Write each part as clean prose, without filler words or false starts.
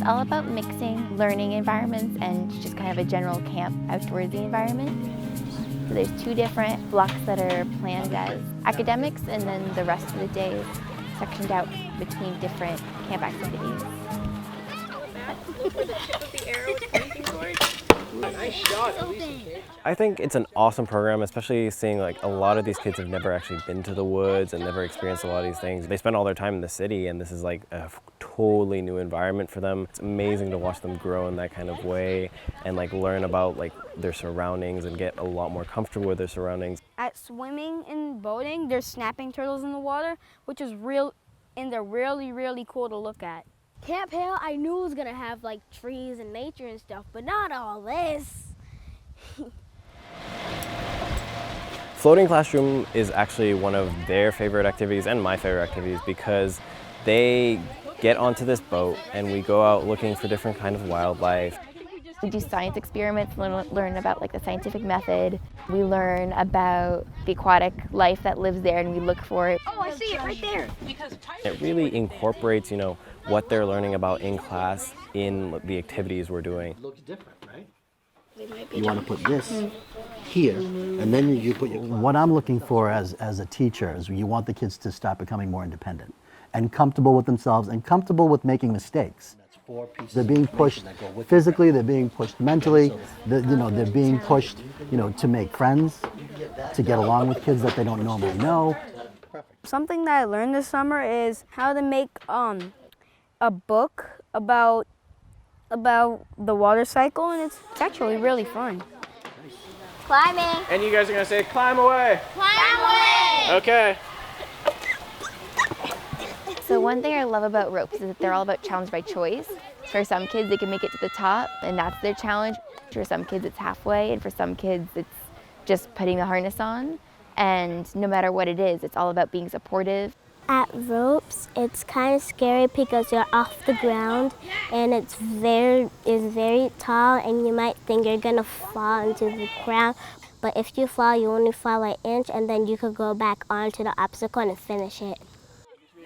all about mixing learning environments and just kind of a general camp outdoorsy environment. So there's two different blocks that are planned as academics, and then the rest of the day is sectioned out between different camp activities. Nice shot. I think it's an awesome program, especially seeing like a lot of these kids have never actually been to the woods and never experienced a lot of these things. They spend all their time in the city, and this is like a totally new environment for them. It's amazing to watch them grow in that kind of way and like learn about like their surroundings and get a lot more comfortable with their surroundings. At swimming and boating, there's snapping turtles in the water, which is real, and they're really, really cool to look at. Camp Hale, I knew it was gonna have like trees and nature and stuff, but not all this. Floating classroom is actually one of their favorite activities and my favorite activities because they get onto this boat and we go out looking for different kind of wildlife. We do science experiments, learn about like the scientific method. We learn about the aquatic life that lives there, and we look for it. Oh, I see it right there. It really incorporates, you know, what they're learning about in class in the activities we're doing. It looks different, right? You want to put this here, and then you put your... What I'm looking for as a teacher is you want the kids to start becoming more independent and comfortable with themselves and comfortable with making mistakes. They're being pushed physically, they're being pushed mentally, they're being pushed, to make friends, to get along with kids that they don't normally know. Something that I learned this summer is how to make a book about the water cycle, and it's actually really fun. Climbing. And you guys are going to say, climb away. Climb away. Okay. So one thing I love about ropes is that they're all about challenge by choice. For some kids, they can make it to the top, and that's their challenge. For some kids, it's halfway, and for some kids, it's just putting the harness on. And no matter what it is, it's all about being supportive. At ropes, it's kind of scary because you're off the ground and it's very tall, and you might think you're gonna fall into the ground. But if you fall, you only fall an inch, and then you could go back onto the obstacle and finish it.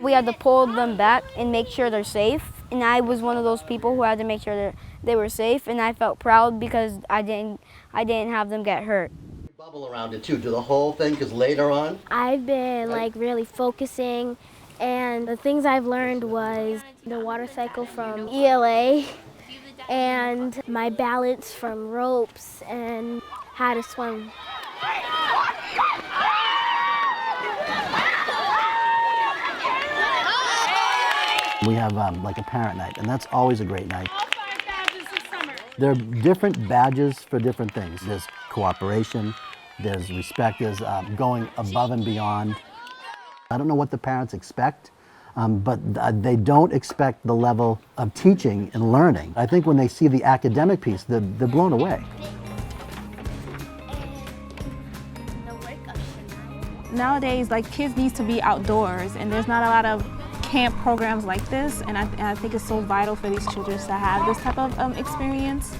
We had to pull them back and make sure they're safe. And I was one of those people who had to make sure they were safe, and I felt proud because I didn't have them get hurt. Bubble around it too, do the whole thing, because later on... I've been really focusing, and the things I've learned was the water cycle from ELA and my balance from ropes and how to swim. We have like a parent night, and that's always a great night. There are different badges for different things. There's cooperation, there's respect, there's going above and beyond. I don't know what the parents expect, but they don't expect the level of teaching and learning. I think when they see the academic piece, they're blown away. Nowadays, kids need to be outdoors, and there's not a lot of camp programs like this, and I think it's so vital for these children to have this type of experience.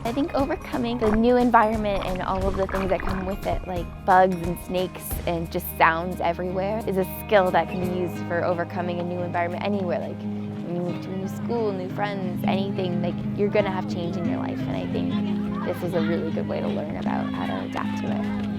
I think overcoming the new environment and all of the things that come with it, like bugs and snakes and just sounds everywhere, is a skill that can be used for overcoming a new environment anywhere. Like when you move to a new school, new friends, anything, you're gonna have change in your life, and I think this is a really good way to learn about how to adapt to it.